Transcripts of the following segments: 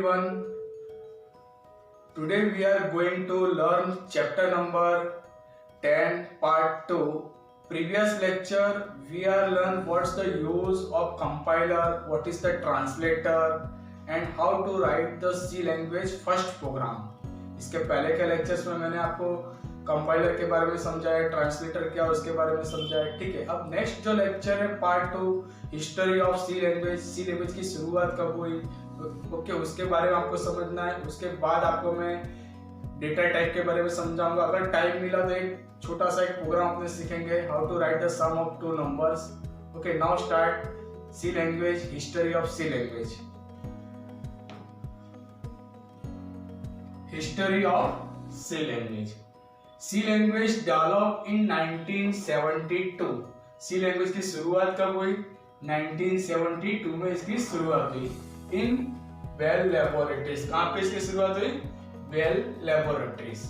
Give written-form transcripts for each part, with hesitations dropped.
everyone. Today we are going to learn chapter number 10 part 2. Previous lecture we are learned what's the use of compiler, what is the translator and how to write the C language first program. इसके पहले के lectures में मैंने आपको compiler के बारे में समझाया, ट्रांसलेटर क्या उसके बारे में समझाया, ठीक है। अब नेक्स्ट जो लेक्चर है part 2, history of C language की शुरुआत कब हुई, ओके उसके बारे में आपको समझना है। उसके बाद आपको मैं डेटा टाइप के बारे में समझाऊंगा। अगर टाइम मिला तो एक छोटा सा एक प्रोग्राम अपने सीखेंगे, how to write the sum of two numbers. Okay now start C language, history of C language. History of C language. C language develop in 1972। C language की शुरुआत कब हुई? 1972 में इसकी शुरुआत हुई इन बेल लैबोरेटरीज। कहां पे इसकी शुरुआत हुई? Bell Laboratories.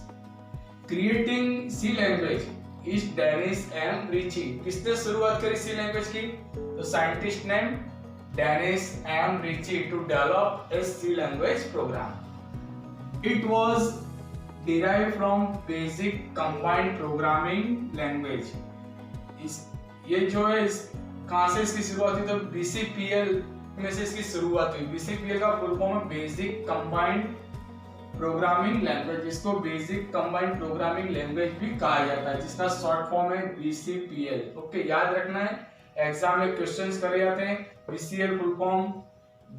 Creating C language is Dennis M Ritchie. किसने शुरुआत करी सी लैंग्वेज की? तो scientist name Dennis M Ritchie to develop a C language program. It was derived from basic combined programming language। ये जो है कहां से इसकी शुरुआत हुई? तो BCPL में से इसकी शुरुआत हुई। BCPL का फुल फॉर्म है बेसिक कंबाइंड प्रोग्रामिंग लैंग्वेज, जिसको बेसिक कंबाइंड प्रोग्रामिंग लैंग्वेज भी कहा जाता है, जिसका शॉर्ट फॉर्म है BCPL। ओके याद रखना है, एग्जाम में क्वेश्चंस करे जाते हैं। BCPL full form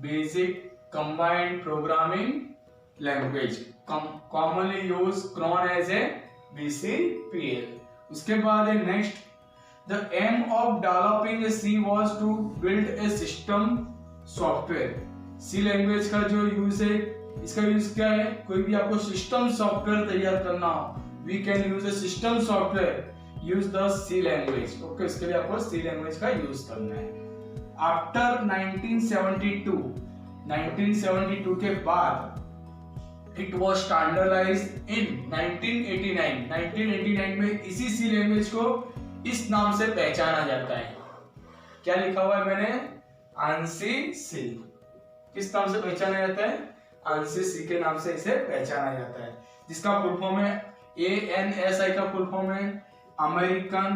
basic combined programming language, commonly used known as a BCPL। उसके बाद है next, the aim of developing a C was to build a system software। C language का जो यूज है, इसका यूज क्या है? कोई भी आपको सिस्टम सॉफ्टवेयर तैयार करना हो, we can use a system software, use the C language। Okay इसके लिए आपको C लैंग्वेज का यूज करना है। आफ्टर 1972 के बाद It was standardized in 1989। 1989 में इसी सी लैंग्वेज को इस नाम से पहचाना जाता है। क्या लिखा हुआ है मैंने? ANSI C। किस नाम से पहचाना जाता है? ANSI C के नाम से इसे पहचाना जाता है, जिसका फुल फॉर्म है ANSI का फुल फॉर्म है American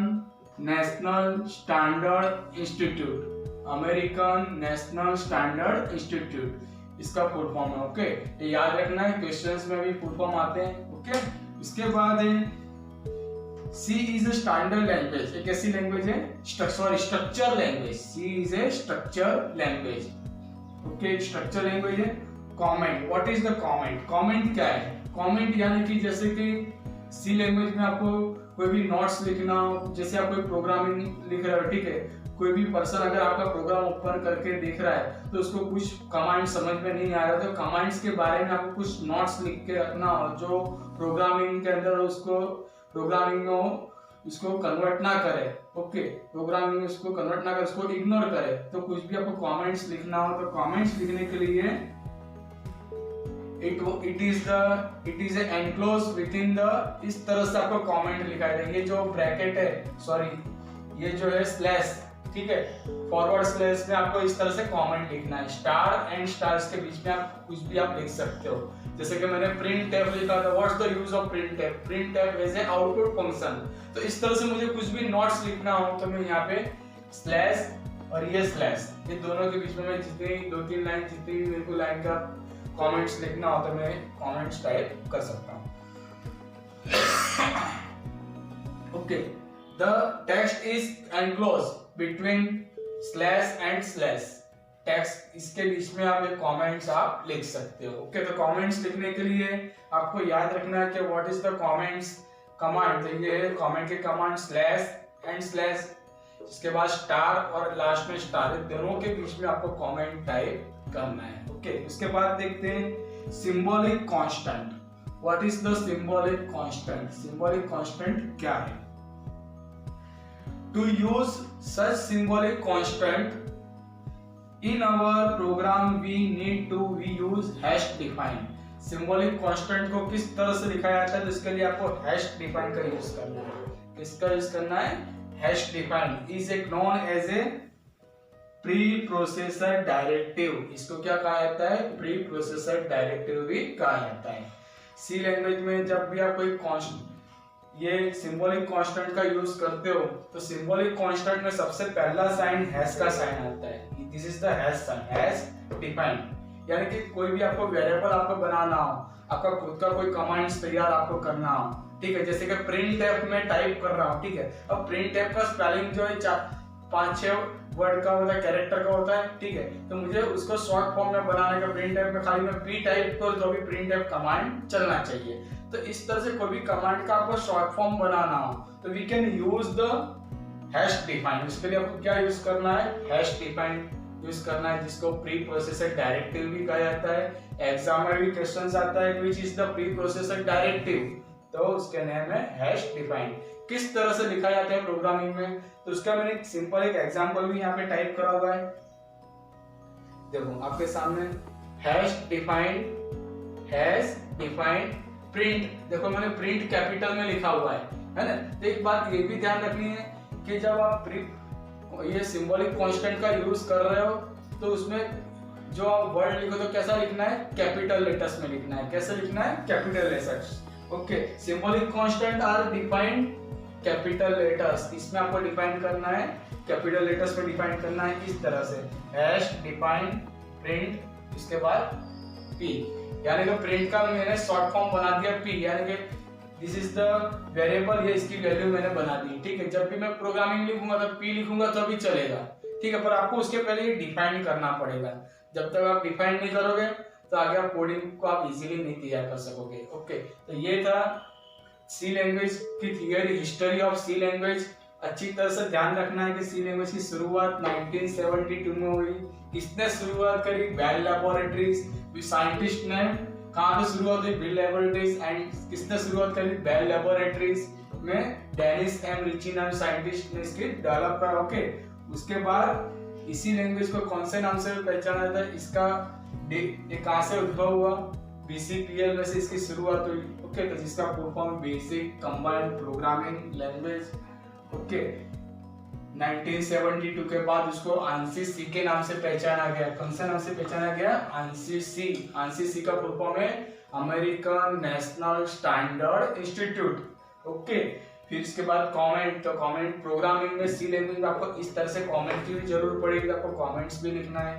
national standard institute. American national standard institute इसका फुल फॉर्म है। ओके ये याद रखना है, क्वेश्चंस में भी फुल फॉर्म आते हैं। ओके उसके बाद है C is a standard language. एक ऐसी लैंग्वेज है structure language. C is a structure language. Okay structure language है। Comment, what is the comment? Comment क्या है? कमेंट यानी कि जैसे कि सी लैंग्वेज में आपको कोई भी नोट्स लिखना हो, जैसे आप कोई प्रोग्रामिंग लिख रहे हो, ठीक है, कोई भी पर्सन अगर आपका प्रोग्राम ओपन करके देख रहा है तो उसको कुछ कमांड समझ में नहीं आ रहा, तो कमांड्स के बारे में आपको कुछ नोट्स लिख के रखना हो जो प्रोग्रामिंग के अंदर उसको प्रोग्रामिंग में उसको कन्वर्ट ना करे। ओके प्रोग्रामिंग में उसको कन्वर्ट ना करे, उसको इग्नोर करे, तो कुछ भी आपको कमेंट्स लिखना हो तो कमेंट्स लिखने के लिए it is a enclosed within the, इस तरह से आपको कमेंट लिखा है। ये जो ब्रैकेट है, सॉरी ये जो है स्लैश, ठीक है, फॉरवर्ड स्लैश में आपको इस तरह से कमेंट लिखना है। स्टार एंड स्टार्स के बीच में आप कुछ भी आप लिख सकते हो, जैसे कि मैंने प्रिंट टैब लिखा था। What's the use of print tab? Print tab is a output function. तो इस तरह से मुझे कुछ भी नोट्स लिखना हो तो मैं यहाँ पे स्लैश और ये स्लैश, ये दोनों के बीच में मैं जितनी 2-3 लाइन, जितनी मेरे को लाइन का कमेंट्स लिखना हो तो मैं कमेंट्स टाइप कर सकता हूँ। Okay the text is enclosed between slash and slash. Text इसके बीच में आप एक कमेंट्स आप लिख सकते हो। ओके तो कमेंट्स लिखने के लिए आपको याद रखना है कि what is the comments command. तो ये है कमेंट के कमांड स्लैश एंड स्लैश, इसके बाद स्टार और लास्ट में स्टार, दोनों के बीच में आपको कमेंट टाइप करना है। ओके उसके बाद देखते हैं symbolic constant. What is the symbolic constant? Symbolic constant क्या है? To use such symbolic constant in our program we use hash define। symbolic constant को किस तरह से लिखा जाता है? तो इसके लिए आपको hash define का यूज करना है। किसका यूज करना है? hash define is known as a pre processor directive, इसको क्या कहा जाता है, प्री प्रोसेसर डायरेक्टिव भी कहा जाता है। सी लैंग्वेज में जब भी आप कोई ये सिंबॉलिक कांस्टेंट का यूज करते हो तो सिंबॉलिक कांस्टेंट में सबसे पहला साइन हैश का साइन आता है। This is the hash sign, hash defined, यानी कि कोई भी आपको वेरिएबल आपको बनाना हो, आपका खुद का कोई कमांड्स तैयार आपको करना हो, ठीक है, जैसे कि प्रिंट एफ में टाइप कर रहा हूँ, ठीक है, अब प्रिंट एफ का स्पेलिंग जो है 5-6 वर्ड का होता है, कैरेक्टर का होता है, ठीक है, तो मुझे उसको शॉर्ट फॉर्म में बनाने का प्रिंट एफ में खाली मैं पी टाइप करूँ तो भी प्रिंट एफ कमांड चलना चाहिए। तो इस तरह से कोई भी कमांड का आपको शॉर्ट फॉर्म बनाना हो तो we can use the hash define. उसके लिए आपको क्या यूज करना है, हैश डिफाइन यूज करना है, जिसको प्री प्रोसेसर डायरेक्टिव भी कहा जाता है। एग्जाम में भी क्वेश्चंस आता है which is the pre processor directive, तो उसके नेम है हैश डिफाइन। किस तरह से लिखा जाता है प्रोग्रामिंग में, तो उसका मैंने एक सिंपल एक एग्जांपल भी यहाँ पे टाइप करा हुआ है, देखो आपके सामने, हैश डिफाइन प्रिंट, देखो मैंने प्रिंट कैपिटल में लिखा हुआ है ना। तो एक बात ये भी ध्यान रखनी है कि जब आप ये सिंबॉलिक कांस्टेंट का यूज कर रहे हो तो उसमें जो आप वर्ड लिखो तो कैसा लिखना है, कैपिटल लेटर्स में लिखना है। कैसे लिखना है, capital letters. Okay, symbolic constant are defined capital letters, इसमें आपको डिफाइन करना है, कैपिटल लेटर्स में डिफाइन करना है इस तरह से, हैश डिफाइन प्रिंट, इसके बाद पी, यानी कि प्रिंट का मैंने शॉर्ट फॉर्म बना दिया पी, यानी कि दिस इज द वेरिएबल, ये इसकी वैल्यू मैंने बना दी, ठीक है। जब भी मैं प्रोग्रामिंग लिखूंगा तो पी लिखूंगा तो भी चलेगा, ठीक है, पर आपको उसके पहले ये डिफाइन करना पड़ेगा। जब तक आप डिफाइन नहीं करोगे तो आगे आप कोडिंग को आप इजीली नहीं तैयार कर सकोगे। ओके, तो ये था सी लैंग्वेज की theory, history of C language. अच्छी तरह से ध्यान रखना है कि सी लैंग्वेज की शुरुआत 1972 में हुई। किसने शुरुआत करी, बेल लैबोरेटरीज, साइंटिस्ट ने, कहाँ पे शुरुआत हुई, बेल लैबोरेटरीज, एंड किसने शुरुआत करी, बेल लैबोरेटरीज में डेनिस एम रिची नाम साइंटिस्ट ने इसकी डेवलप करा। ओके, उसके बाद इसी लैंग्वेज को कौन से नाम से पहचाना जाता है, इसका कहाँ से उद्भव हुआ, BCPL में से इसकी शुरुआत हुई। ओके, तो जिसका full form basic combined programming language. Okay, 1972 के बाद उसको ANSI C के नाम से पहचाना गया। कौन से नाम से पहचाना गया, ANSI C। ANSI C का फुल फॉर्म है American national standard institute. Okay, फिर इसके बाद कमेंट, तो कमेंट प्रोग्रामिंग में सी लैंग्वेज में आपको इस तरह से कमेंट की भी जरूरत पड़ेगी, आपको कमेंट्स भी लिखना है।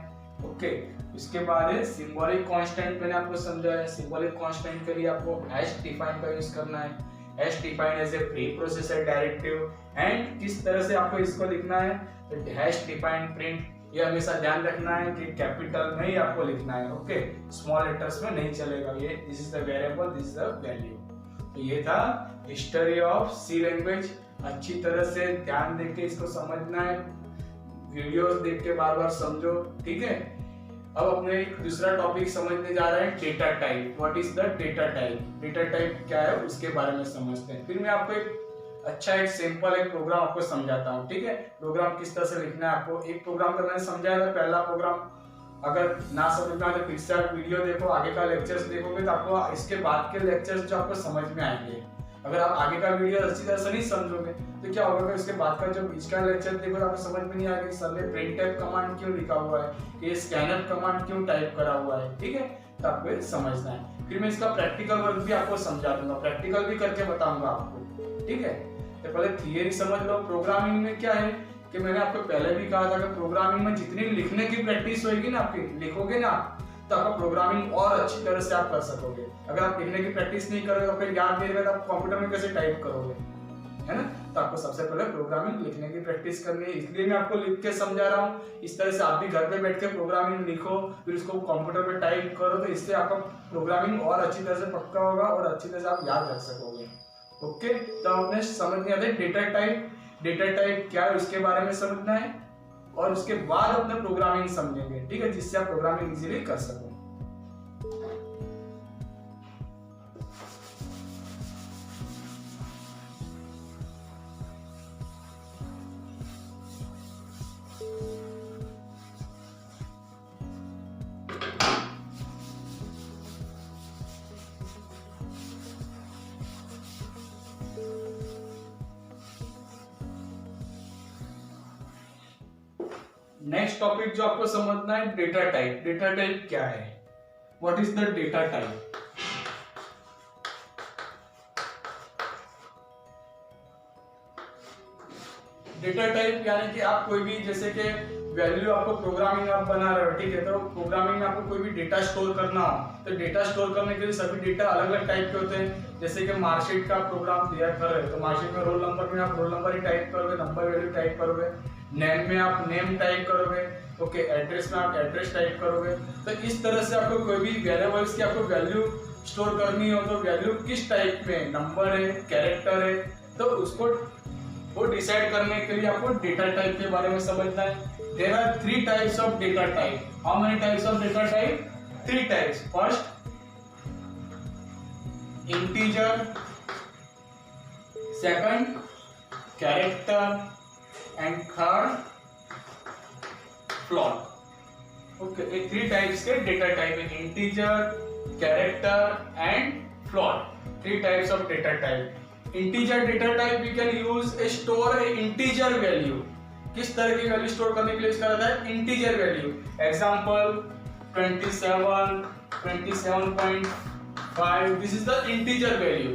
ओके, उसके बाद है सिंबॉलिक कांस्टेंट, मैंने आपको समझाया, सिंबॉलिक कांस्टेंट के लिए आपको हैश डिफाइन का यूज करना है, hash define as a preprocessor directive. And किस तरह से आपको इसको लिखना है, तो हैश डिफाइन प्रिंट, ये हमेशा ध्यान रखना है कि कैपिटल में ही आपको लिखना है। ओके, स्मॉल लेटर्स में नहीं चलेगा, ये this is the variable, this is the value. तो ये था हिस्ट्री ऑफ सी लैंग्वेज। अच्छी तरह से ध्यान देके इसको समझना है, वीडियोस देख के बार बार समझो, ठीक है। अब अपने एक दूसरा टॉपिक समझने जा रहे हैं, data type. What is the data type, data type क्या है उसके बारे में समझते हैं। फिर मैं आपको एक अच्छा एक सिंपल एक प्रोग्राम आपको समझाता हूँ, ठीक है। प्रोग्राम किस तरह से लिखना है, आपको एक प्रोग्राम का मैंने समझाया था, पहला प्रोग्राम। अगर ना समझ में आए तो फिर से आप वीडियो देखो, आगे का लेक्चर्स देखोगे तो आपको इसके बाद के लेक्चर्स जो आपको समझ में आएंगे। अगर आप आगे का वीडियो अच्छी तरह से नहीं समझोगे तो क्या होगा, उसके बाद का जो बीच का लेक्चर देखो आपको समझ में नहीं आएगा कि सर ने printf कमांड क्यों लिखा हुआ है, ये scanf कमांड क्यों टाइप करा हुआ है, ठीक है, तो आपको समझना है। फिर मैं इसका प्रैक्टिकल वर्क भी आपको समझा दूंगा, प्रैक्टिकल भी करके बताऊंगा आपको, ठीक है। तो पहले थियरी समझ लो। प्रोग्रामिंग में क्या है कि मैंने आपको पहले भी कहा था कि प्रोग्रामिंग में जितनी लिखने की प्रैक्टिस होगी ना, आपकी लिखोगे ना तो आपका प्रोग्रामिंग और अच्छी तरह से आप कर सकोगे। अगर आप लिखने की प्रैक्टिस नहीं करोगे तो फिर याद नहीं रहेगा तो आप कंप्यूटर में कैसे टाइप करोगे, है ना। तो आपको सबसे पहले प्रोग्रामिंग लिखने की प्रैक्टिस करनी है, इसलिए मैं आपको लिख के समझा रहा हूँ। इस तरह से आप भी घर पे बैठ के प्रोग्रामिंग लिखो, फिर उसको कंप्यूटर पे टाइप करो, तो इससे आपका प्रोग्रामिंग और अच्छी तरह से पक्का होगा और अच्छी तरह से आप याद रख सकोगे। ओके, तो आपने समझ नहीं आता डेटा टाइप, डेटा टाइप क्या है उसके बारे में समझना है, और उसके बाद अपने प्रोग्रामिंग समझेंगे, ठीक है, जिससे आप प्रोग्रामिंग इजीली कर सको। नेक्स्ट टॉपिक जो आपको समझना है, डेटा टाइप। डेटा टाइप क्या है? What is the data type? Data type यानी कि आप कोई भी, जैसे कि वैल्यू आपको प्रोग्रामिंग आप बना रहे हो, ठीक है, तो प्रोग्रामिंग में आपको कोई भी डेटा स्टोर करना हो, तो डेटा स्टोर करने के लिए सभी डेटा अलग अलग टाइप के होते हैं। जैसे कि मार्कशीट का प्रोग्राम दिया कर रहे हो, तो मार्कशीट में रोल नंबर में आप रोल नंबर ही टाइप करोगे, नंबर वैल्यू टाइप करोगे, नेम में आप नेम टाइप करोगे, ओके, एड्रेस में आप एड्रेस टाइप करोगे। तो इस तरह से आपको कोई भी वेरिएबल्स की आपको वैल्यू स्टोर करनी हो, तो वैल्यू किस टाइप में, नंबर है, कैरेक्टर है, तो उसको वो डिसाइड करने के लिए आपको डेटा टाइप के बारे में समझना है। There are 3 types of data type. How many types of data type? 3 types. First integer, second character and third float. Okay, ये 3 टाइप्स के डेटा टाइप है, integer, character and float. 3 types of data type. Integer data type we can use a store a integer value. किस तरह की value store करने के लिए use करा जाता है? Integer value. Example 27, 27.5, this is the integer value.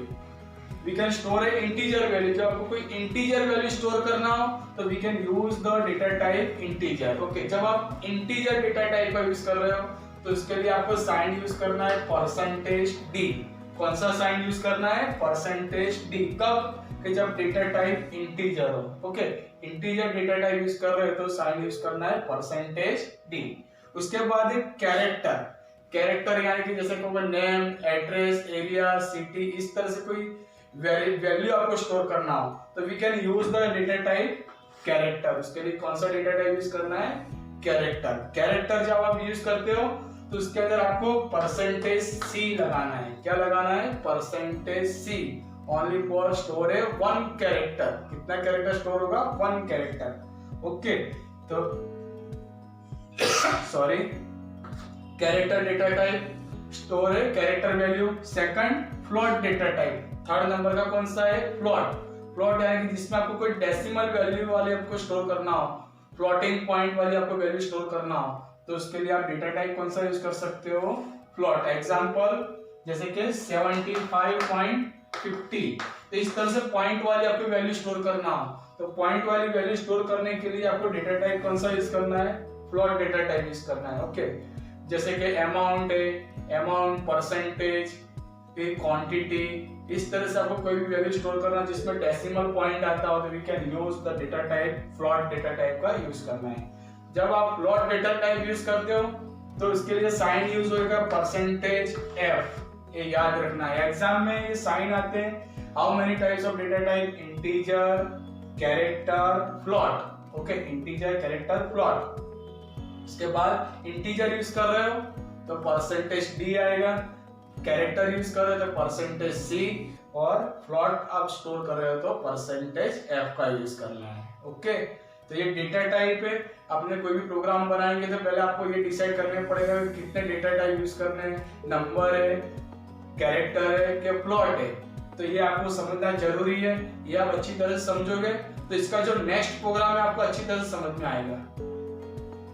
We can store a integer value. जब आपको कोई इंटीजर वैल्यू स्टोर करना हो तो we can use the data type integer. Okay, जब आप इंटीजर डेटा टाइप का यूज कर रहे हो तो इसके लिए आपको साइन यूज करना है %d। कौन सा साइन यूज करना है? %d। कब? कि जब डेटा टाइप इंटीजर हो। Okay, integer data type use कर रहे हो तो साइन यूज करना है %d। उसके बाद एक कैरेक्टर। कैरेक्टर यानी कि जैसे कोई नेम, एड्रेस, एरिया, सिटी, इस तरह से कोई वैल्यू आपको स्टोर करना हो तो we can use the data type character. उसके लिए कौन सा डेटा टाइप यूज करना है? कैरेक्टर। कैरेक्टर जब आप यूज करते हो तो उसके अंदर आपको %c लगाना है। क्या लगाना है? %c। Only for store a 1 character. कितना कैरेक्टर स्टोर होगा? 1 कैरेक्टर। ओके, तो sorry, character data type store है character value. Second float data type. Third number का कौन सा है? फ्लोट। फ्लोट यानी कि जिसमें आपको कोई डेसिमल वैल्यू वाले आपको स्टोर करना हो, फ्लोटिंग पॉइंट वाली आपको वैल्यू स्टोर करना हो, तो उसके लिए आप डेटा टाइप कौन सा यूज कर सकते हो? फ्लोट। एग्जांपल जैसे कि 75.50, तो इस तरह से पॉइंट वाली आपको वैल्यू स्टोर करना हो तो पॉइंट वाली वैल्यू स्टोर करने के लिए आपको डेटा टाइप कौन सा यूज करना है? फ्लोट डेटा टाइप यूज करना है। ओके, जैसे कि अमाउंट है, अमाउंट, परसेंटेज, फिर क्वांटिटी, इस तरह से आपको कोई भी वैल्यू स्टोर करना जिसमें डेसिमल पॉइंट आता हो तो we can use the data type float data type का यूज करना है। जब आप फ्लोट डेटा टाइप यूज करते हो तो उसके लिए साइन यूज होगा %f। ये याद रखना है, एग्जाम में ये साइन आते हैं। How many types of data type? Integer, character, float. Okay, integer, character, float. उसके बाद इंटीजर यूज कर रहे हो तो %d आएगा, कैरेक्टर यूज कर रहे हो तो %c, और फ्लोट आप स्टोर कर रहे हो तो %f का यूज करना है। ओके, तो ये डेटा टाइप है। आपने कोई भी प्रोग्राम बनाएंगे तो पहले आपको ये डिसाइड करने पड़ेगा कि कितने डेटा टाइप यूज करने हैं, नंबर है, कैरेक्टर है कि फ्लोट है। तो ये आपको समझना जरूरी है। ये आप अच्छी तरह से समझोगे तो इसका जो नेक्स्ट प्रोग्राम है आपको अच्छी तरह से समझ में आएगा।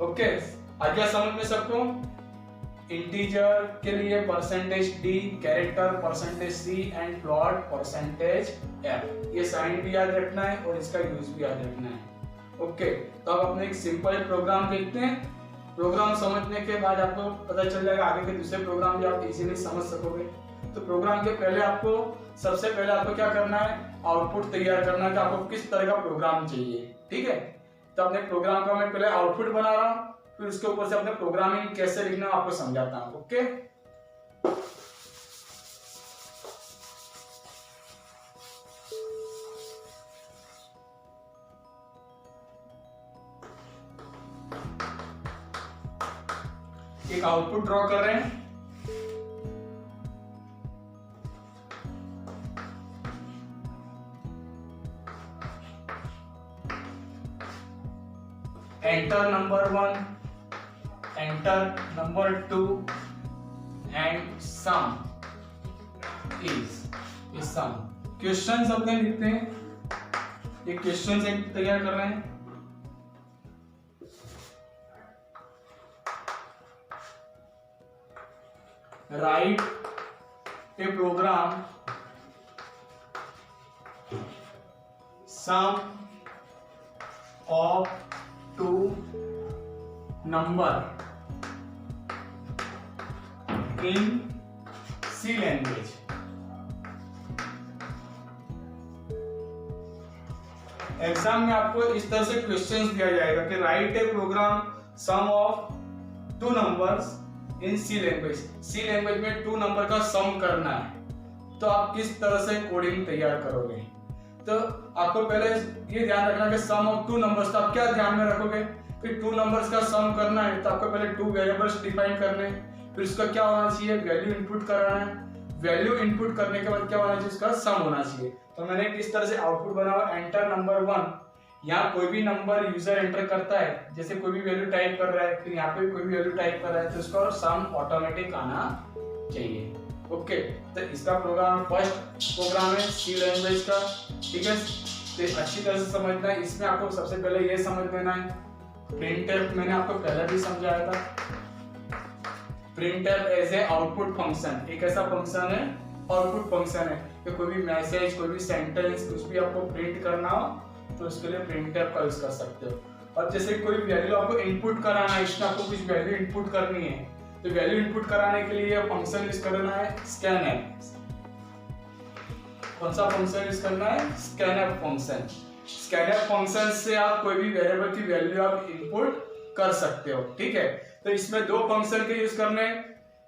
ओके, आ गया समझ में सबको? इंटीजर के लिए %d, character %c and float %f। ये साइन भी याद रखना है और इसका यूज भी याद रखना है। ओके, तो अब अपने एक सिंपल प्रोग्राम देखते हैं। प्रोग्राम समझने के बाद आपको पता चल जाएगा आगे के दूसरे प्रोग्राम भी आप इजीली समझ सकोगे। तो प्रोग्राम के पहले आपको सबसे पहले आपको क्या करना है? आउटपुट तैयार करना है कि आपको किस तरह का प्रोग्राम चाहिए। ठीक है, तो अपने प्रोग्राम का मैं पहले आउटपुट बना रहा हूँ, फिर उसके ऊपर से अपने प्रोग्रामिंग कैसे लिखना आपको समझाता हूँ। ओके, एक आउटपुट ड्रॉ कर रहे हैं। Enter number 1, enter number 2 and sum is sum. Question अपने लिखते हैं। ये क्वेश्चन तैयार कर रहे हैं। Write a program sum of two number in C language. Exam में आपको इस तरह से क्वेश्चंस दिया जाएगा कि write a program sum of two numbers in C language. C language में टू नंबर का सम करना है, तो आप किस तरह से कोडिंग तैयार करोगे। तो आपको पहले ये ध्यान रखना कि सम ऑफ टू नंबर्स, तो आप क्या ध्यान में रखोगे कि टू नंबर्स का सम करना है, तो आपको पहले टू वेरिएबल्स डिफाइन करने हैं, फिर उसका क्या होना चाहिए, वैल्यू इनपुट कराना है, वैल्यू इनपुट करने के बाद क्या होना चाहिए, उसका सम होना चाहिए। तो मैंने किस तरह से आउटपुट बनाया, एंटर नंबर 1। यहाँ कोई भी नंबर यूजर एंटर करता है, जैसे कोई भी वैल्यू टाइप कर रहा है, फिर यहाँ पे कोई भी वैल्यू टाइप कर रहा है, तो उसका सम ऑटोमेटिक आना चाहिए। ओके, तो इसका प्रोग्राम फर्स्ट प्रोग्राम है सी लैंग्वेज का, ठीक है। तो अच्छी तरह से समझना है। इसमें आपको सबसे पहले ये समझ लेना है, प्रिंटफ मैंने आपको पहले भी समझाया था। Printf as a output function, एक ऐसा फंक्शन है, आउटपुट फंक्शन है कि कोई भी मैसेज, कोई भी सेंटेंस कुछ भी आपको प्रिंट करना हो तो उसके लिए प्रिंटफ का यूज कर सकते हो। और जैसे कोई वैल्यू आपको इनपुट कराना है, इसमें आपको कुछ वैल्यू इनपुट करनी है, तो वैल्यू इनपुट कराने के लिए फंक्शन यूज करना है स्कैनफ। कौन सा फंक्शन यूज करना है, स्कैनफ फंक्शन। स्कैनफ फंक्शन से आप कोई भी वेरिएबल की वैल्यू आप इनपुट कर सकते हो, ठीक है। तो इसमें दो फंक्शन के यूज करने,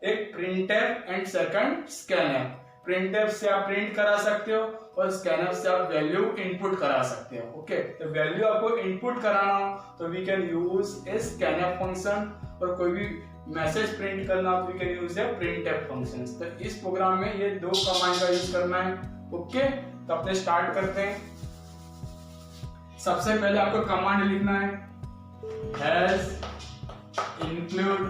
एक printf and second scanf. Printf से आप प्रिंट करा सकते हो और स्कैनफ से आप वैल्यू इनपुट करा सकते हो। ओके, तो वैल्यू आपको इनपुट कराना हो तो we can use a scanf function, और कोई भी मैसेज प्रिंट करना हो तो we can use a printf function. तो इस प्रोग्राम में ये दो कमांड का यूज करना है। ओके, तो अपने स्टार्ट करते हैं। सबसे पहले आपको कमांड लिखना है, हैज इंक्लूड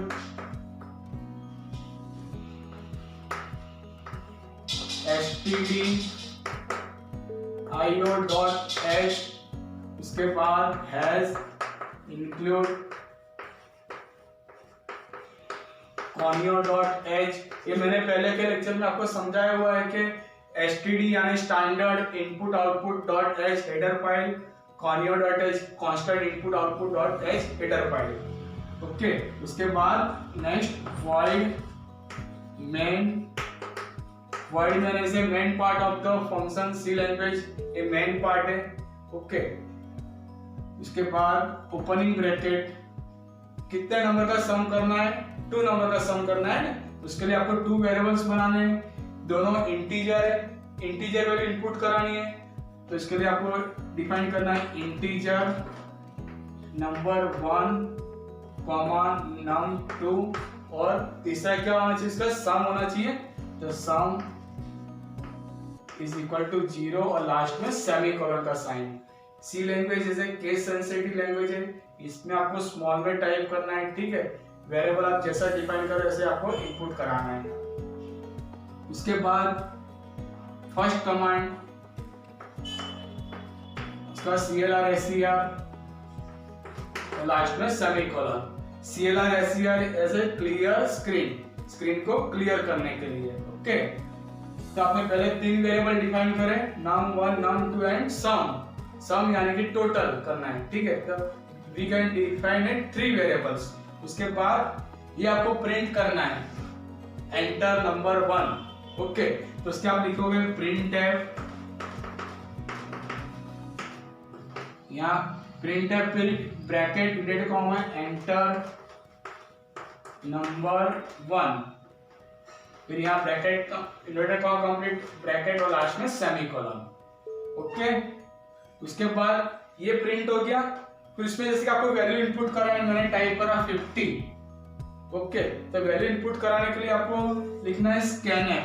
stdio.h, उसके बाद हैज इंक्लूड conio.h। ये मैंने पहले के लेक्चर में आपको समझाया हुआ है कि std यानी standard input output dot h header file, conio.h constant input output dot h header file. Okay, उसके बाद next void main। void main is a main part of the function C language, a main part है। Okay, उसके बाद opening bracket, कितने number का sum करना है, to number का सम करना है ना, उसके लिए आपको टू वेरिएबल्स बनाने हैं, दोनों इंटीजर है, इंटीजर वैल्यू इनपुट करानी है, तो इसके लिए आपको डिफाइन करना है इंटीजर नंबर 1 कॉमा num2, और तीसरा क्या होना चाहिए, इसका सम होना चाहिए, तो सम इज इक्वल टू 0 और लास्ट में सेमीकोलन का साइन। सी लैंग्वेज जैसे केस सेंसिटिव लैंग्वेज है, इसमें आपको स्मॉल में टाइप करना है, ठीक है। वेरिएबल आप जैसा डिफाइन करो वैसे आपको इनपुट कराना है। उसके बाद फर्स्ट कमांड, इसका CLR SCR और लास्ट में semicolon. CLR SCR as a clear screen, screen को क्लियर करने के लिए। ओके, तो आपने पहले तीन वेरिएबल डिफाइन करे, num1 num2 एंड सम। सम यानी कि टोटल करना है, ठीक है। तो we can define it 3 variables. उसके बाद ये आपको प्रिंट करना है, एंटर नंबर 1। ओके, तो उसके आप लिखोगे printf, यहाँ printf फिर bracket ended comma enter number 1, फिर यहाँ bracket ended comma complete bracket और लास्ट में सेमीकोलन। ओके, उसके बाद ये प्रिंट हो गया। फिर इसमें जैसे कि आपको वैल्यू इनपुट कराना है, मैंने टाइप करा 50। ओके, तो वैल्यू इनपुट कराने के लिए आपको लिखना है स्कैनफ।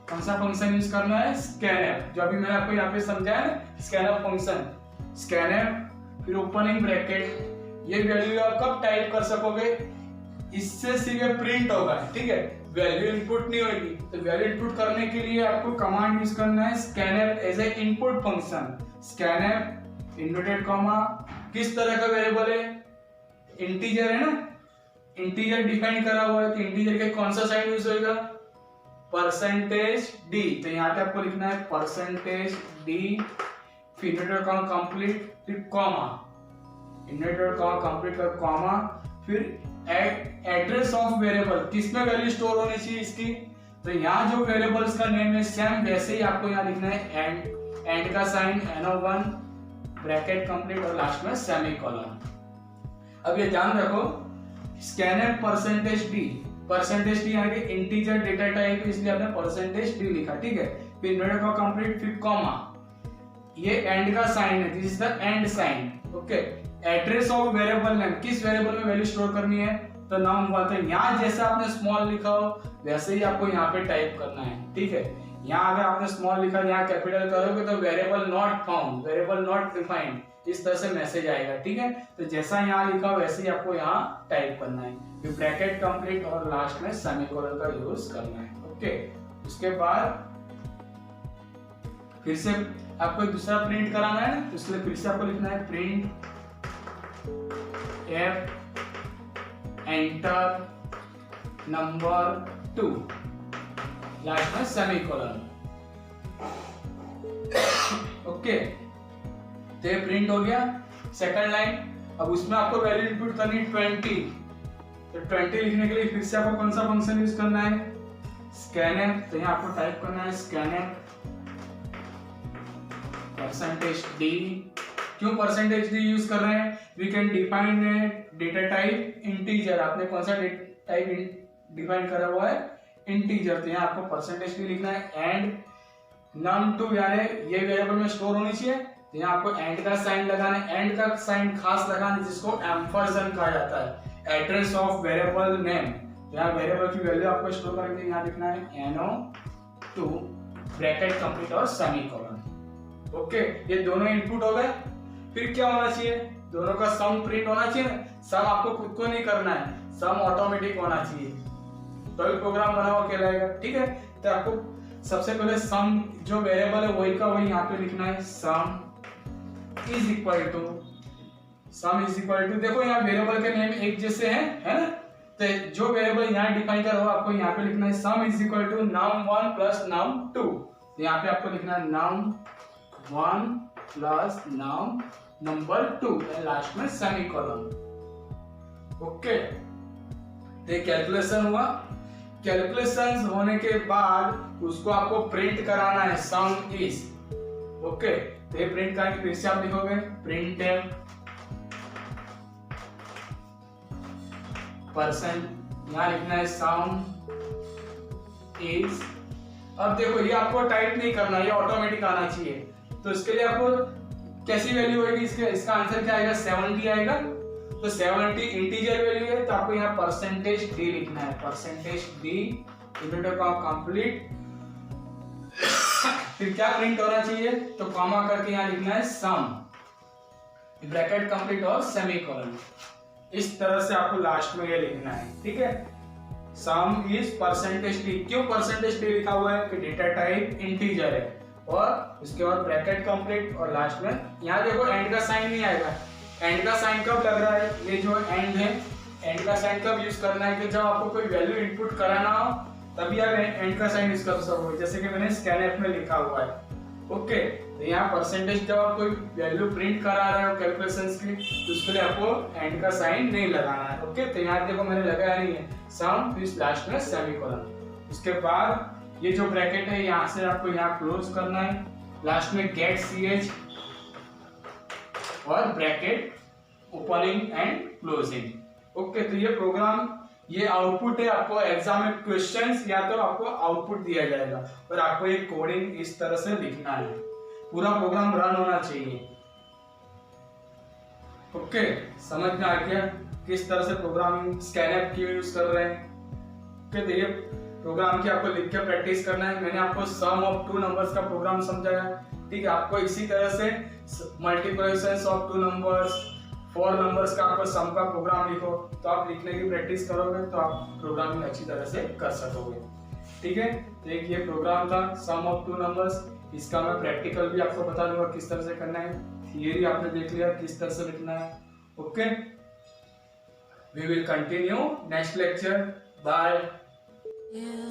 कौन सा फंक्शन यूज करना है, स्कैनफ, जो अभी मैंने आपको यहाँ पे समझाया ना, स्कैनफ फंक्शन। स्कैनफ फिर ओपनिंग ब्रैकेट, ये वैल्यू आप कब टाइप कर सकोगे, इससे सिर्फ प्रिंट होगा, ठीक है, वैल्यू इनपुट नहीं होगी। तो वैल्यू इनपुट करने के लिए आपको कमांड यूज करना है scanf as a input function. Scanf inverted comma, किस तरह का वेरिएबल है, इंटीजर है ना, इंटीजर डिफाइन करा हुआ है तो इंटीजर के कौन सा साइन यूज होगा, परसेंटेज डी। तो यहाँ पे आपको लिखना है परसेंटेज डी, फिर इनवर्टेड कॉमा कंप्लीट, फिर कॉमा, इनवर्टेड कॉमा कंप्लीट कर कॉमा, फिर एड्रेस ऑफ वेरिएबल, किसमें वैल्यू स्टोर होनी चाहिए इसकी, तो यहाँ जो वेरिएबल्स का नेम है सेम वैसे ही आपको यहाँ लिखना है एंड का साइन NO1 ब्रैकेट कंप्लीट और लास्ट में सेमीकोलन। अब ये ध्यान रखो स्कैनर परसेंटेज डी यानी कि इंटीजर डेटा टाइप इसलिए आपने परसेंटेज डी लिखा, ठीक है। फिर इनवर्टेड कॉमा कंप्लीट, फिर कॉमा, ये एंड का साइन है, this is the and sign, okay. Address of variable name, किस वेरिएबल में वैल्यू स्टोर करनी है, तो नाम हुआ, तो यहाँ जैसे आपने स्मॉल लिखा हो वैसे ही आपको यहाँ पे टाइप करना है, ठीक है। यहाँ अगर आपने स्मॉल लिखा यहाँ कैपिटल करोगे तो variable not found, variable not defined, इस तरह से मैसेज आएगा, ठीक है। तो जैसा यहाँ लिखा वैसे ही आपको यहाँ टाइप करना है, फिर ब्रैकेट कंप्लीट और लास्ट में सेमीकोलन का यूज करना है, ओके। उसके बाद फिर से आपको दूसरा प्रिंट कराना है ना, इसलिए फिर से आपको लिखना है print F enter number 2 last में सेमीकोलन, ओके। तो ये प्रिंट हो गया सेकंड लाइन। अब उसमें आपको वैल्यू इनपुट करनी 20, तो 20 लिखने के लिए फिर से आपको कौन सा फंक्शन यूज करना है, स्कैनर। तो यहाँ आपको टाइप करना है स्कैनर परसेंटेज डी। क्यों परसेंटेज डी यूज कर रहे हैं, we can define data type integer, आपने कौन सा डेटा टाइप डिफाइन करा हुआ है, इंटीजर। तो यहाँ आपको परसेंटेज डी लिखना है एंड num2 यानी ये वेरिएबल में स्टोर होनी चाहिए, तो यहाँ आपको एंड का साइन लगाना है, एंड का साइन खास लगाना है जिसको एम्परसेंड कहा जाता है, एड्रेस ऑफ वेरिएबल नेम। यहाँ वेरिएबल की वैल्यू आपको स्टोर करके यहाँ लिखना है NO2 ब्रैकेट कंप्लीट और सेमीकोलन, ओके। ये दोनों इनपुट हो गए। फिर क्या होना चाहिए, दोनों का सम प्रिंट होना चाहिए ना, सम आपको खुद को नहीं करना है, सम ऑटोमेटिक होना चाहिए, तो ही प्रोग्राम बना हुआ कहलाएगा, ठीक है। तो आपको सबसे पहले सम जो वेरिएबल है वही का वही यहाँ पे लिखना है, सम इज इक्वल टू, देखो यहाँ वेरिएबल के नेम एक जैसे हैं, है ना। तो जो वेरिएबल यहाँ डिफाइन करा हुआ आपको यहाँ पे लिखना है sum is equal to num1 plus num2। यहाँ पे आपको लिखना है num1 प्लस num2 लास्ट में सेमीकोलन, ओके। तो कैलकुलेशन हुआ, कैलकुलेशंस होने के बाद उसको आपको प्रिंट कराना है सम इज, ओके। तो ये प्रिंट करके फिर से आप लिखोगे प्रिंट परसेंट, यहाँ लिखना है सम इज। अब देखो ये आपको टाइप नहीं करना, ये ऑटोमेटिक आना चाहिए, तो इसके लिए आपको कैसी वैल्यू होगी, इसका आंसर क्या आएगा, 70 आएगा। तो 70 इंटीजर वैल्यू है, तो आपको यहाँ परसेंटेज डी लिखना है, percentage D inverted comma complete, फिर क्या प्रिंट होना चाहिए, तो कॉमा करके यहाँ लिखना है सम ब्रैकेट कंप्लीट और सेमीकोलन। इस तरह से आपको लास्ट में ये लिखना है, ठीक है। सम इज परसेंटेज डी, क्यों परसेंटेज डी लिखा हुआ है कि डेटा टाइप इंटीजर है, और उसके बाद ब्रैकेट कंप्लीट और लास्ट में यहाँ देखो एंड का साइन नहीं आएगा। एंड का साइन कब लग रहा है, ये जो एंड है, एंड का साइन कब यूज करना है कि जब आपको कोई वैल्यू इनपुट कराना हो तभी आप एंड का साइन यूज कर सकोगे, जैसे कि मैंने स्कैनएफ में लिखा हुआ है, ओके। तो यहाँ परसेंटेज जब आप कोई वैल्यू प्रिंट करा रहे हो कैलकुलेशंस की, तो उसके लिए आपको एंड का साइन नहीं लगाना है, ओके। तो यहाँ देखो मैंने लगाया नहीं है, सम फिर लास्ट में सेमीकोलन। उसके बाद ये जो ब्रैकेट है यहाँ से आपको यहाँ क्लोज करना है, लास्ट में गेट ch और bracket opening and closing, okay. तो ये प्रोग्राम, ये आउटपुट है, आपको एग्जाम में क्वेश्चंस या तो आपको आउटपुट दिया जाएगा और आपको ये कोडिंग इस तरह से लिखना है, पूरा प्रोग्राम रन होना चाहिए, ओके। समझ में आ गया किस तरह से प्रोग्रामिंग स्कैनएफ की यूज कर रहे हैं, ओके। तो ये प्रोग्राम की आपको लिख के प्रैक्टिस करना है। मैंने आपको सम ऑफ 2 नंबर्स का प्रोग्राम समझाया, ठीक है। आपको इसी तरह से मल्टीप्लिकेशन ऑफ 2 नंबर्स, 4 नंबर्स का आपको सम का प्रोग्राम लिखो, तो आप लिखने की प्रैक्टिस करोगे तो आप प्रोग्रामिंग अच्छी तरह से कर सकोगे, ठीक है। तो एक ये प्रोग्राम था सम ऑफ 2 नंबर्स, इसका मैं प्रैक्टिकल भी आपको बता दूंगा किस तरह से करना है, थियरी आपने देख लिया किस तरह से लिखना है, okay. We will continue next lecture. Bye. Yeah.